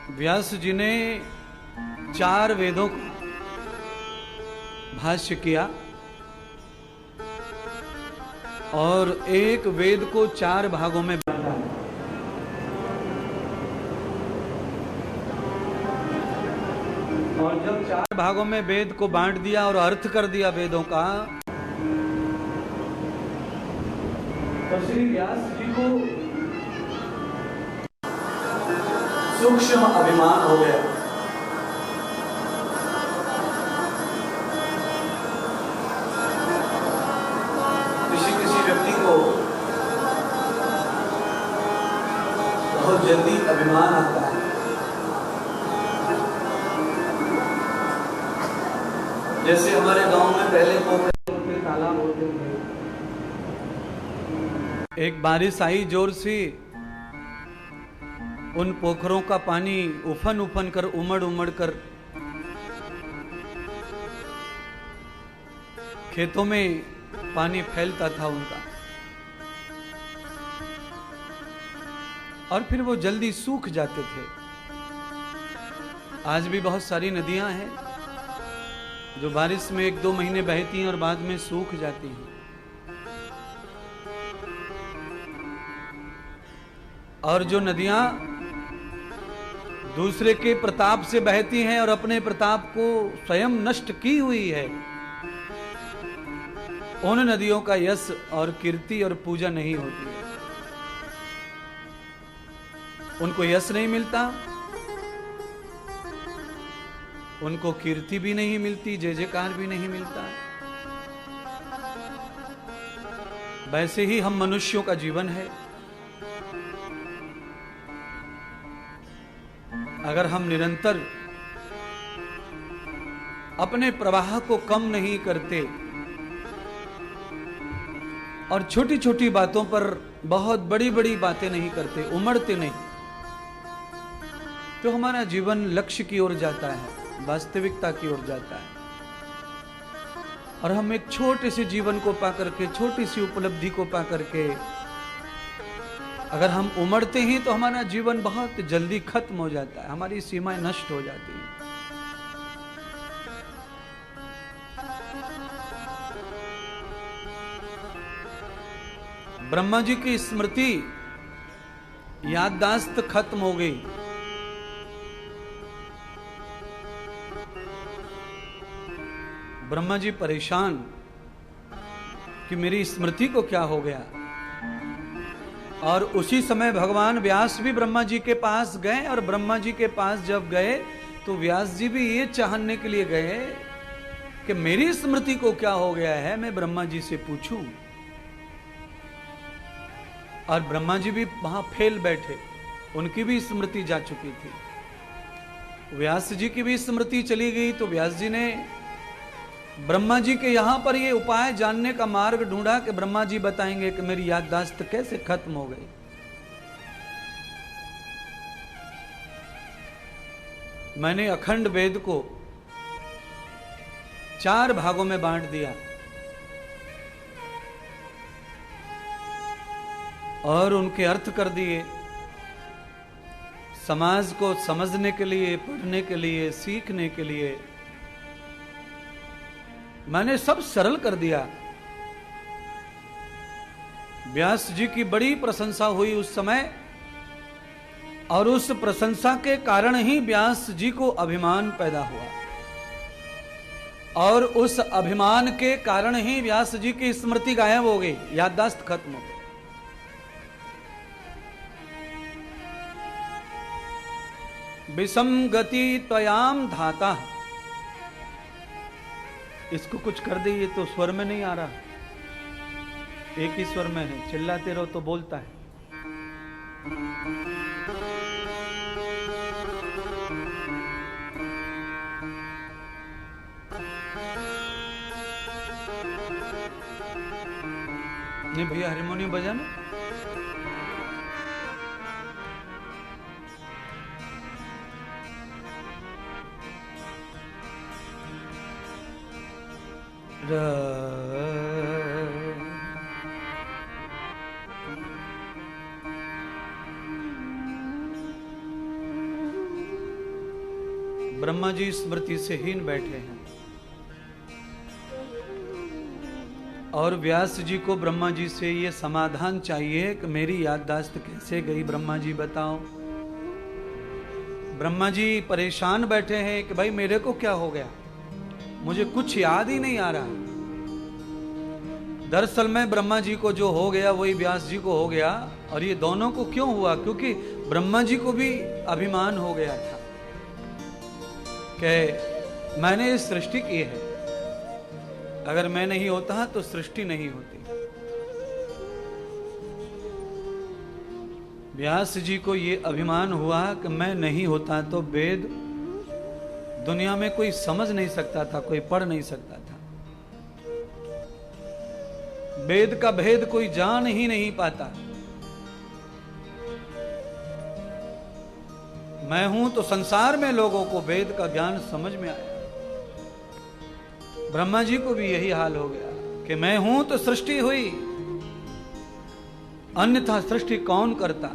व्यास जी ने 4 वेदों का भाष्य किया और एक वेद को 4 भागों में बांटा। और जब 4 भागों में वेद को बांट दिया और अर्थ कर दिया वेदों का, तो श्री व्यास जी को सूक्ष्म अभिमान हो गया। किसी व्यक्ति को बहुत जल्दी अभिमान आता है। जैसे हमारे गांव में पहले पोखरे होते, तालाब होते थे। एक बारिश आई जोर से, उन पोखरों का पानी उफन उफन कर उमड़ उमड़ कर खेतों में पानी फैलता था उनका, और फिर वो जल्दी सूख जाते थे। आज भी बहुत सारी नदियां हैं जो बारिश में 1-2 महीने बहती हैं और बाद में सूख जाती हैं। और जो नदियां दूसरे के प्रताप से बहती हैं और अपने प्रताप को स्वयं नष्ट की हुई है, उन नदियों का यश और कीर्ति और पूजा नहीं होती है। उनको यश नहीं मिलता, उनको कीर्ति भी नहीं मिलती, जय जयकार भी नहीं मिलता। वैसे ही हम मनुष्यों का जीवन है। अगर हम निरंतर अपने प्रवाह को कम नहीं करते और छोटी छोटी बातों पर बहुत बड़ी बड़ी बातें नहीं करते, उमड़ते नहीं, तो हमारा जीवन लक्ष्य की ओर जाता है, वास्तविकता की ओर जाता है। और हम एक छोटे से जीवन को पाकर के, छोटी सी उपलब्धि को पाकर के अगर हम उमड़ते हैं तो हमारा जीवन बहुत जल्दी खत्म हो जाता है, हमारी सीमाएं नष्ट हो जाती हैं। ब्रह्मा जी की स्मृति, याददाश्त खत्म हो गई। ब्रह्मा जी परेशान कि मेरी स्मृति को क्या हो गया। और उसी समय भगवान व्यास भी ब्रह्मा जी के पास गए, और ब्रह्मा जी के पास जब गए तो व्यास जी भी ये चाहने के लिए गए कि मेरी स्मृति को क्या हो गया है, मैं ब्रह्मा जी से पूछूं। और ब्रह्मा जी भी वहां फेल बैठे, उनकी भी स्मृति जा चुकी थी। व्यास जी की भी स्मृति चली गई, तो व्यास जी ने ब्रह्मा जी के यहां पर ये उपाय जानने का मार्ग ढूंढा कि ब्रह्मा जी बताएंगे कि मेरी याददाश्त कैसे खत्म हो गई। मैंने अखंड वेद को 4 भागों में बांट दिया और उनके अर्थ कर दिए, समाज को समझने के लिए, पढ़ने के लिए, सीखने के लिए मैंने सब सरल कर दिया। व्यास जी की बड़ी प्रशंसा हुई उस समय, और उस प्रशंसा के कारण ही व्यास जी को अभिमान पैदा हुआ, और उस अभिमान के कारण ही व्यास जी की स्मृति गायब हो गई, याददाश्त खत्म हो गई। विसंगति त्वयाम धाता, इसको कुछ कर दे, ये तो स्वर में नहीं आ रहा, एक ही स्वर में है, चिल्लाते रहो तो बोलता है। नहीं भैया, हारमोनियम बजाना। ब्रह्मा जी स्मृति से हीन बैठे हैं और व्यास जी को ब्रह्मा जी से ये समाधान चाहिए कि मेरी याददाश्त कैसे गई, ब्रह्मा जी बताओ। ब्रह्मा जी परेशान बैठे हैं कि भाई मेरे को क्या हो गया, मुझे कुछ याद ही नहीं आ रहा। दरअसल में ब्रह्मा जी को जो हो गया वही व्यास जी को हो गया। और ये दोनों को क्यों हुआ? क्योंकि ब्रह्मा जी को भी अभिमान हो गया था कि मैंने ये सृष्टि की है, अगर मैं नहीं होता तो सृष्टि नहीं होती। व्यास जी को ये अभिमान हुआ कि मैं नहीं होता तो वेद दुनिया में कोई समझ नहीं सकता था, कोई पढ़ नहीं सकता था, वेद का भेद कोई जान ही नहीं पाता। मैं हूं तो संसार में लोगों को वेद का ज्ञान समझ में आया। ब्रह्मा जी को भी यही हाल हो गया कि मैं हूं तो सृष्टि हुई, अन्यथा सृष्टि कौन करता।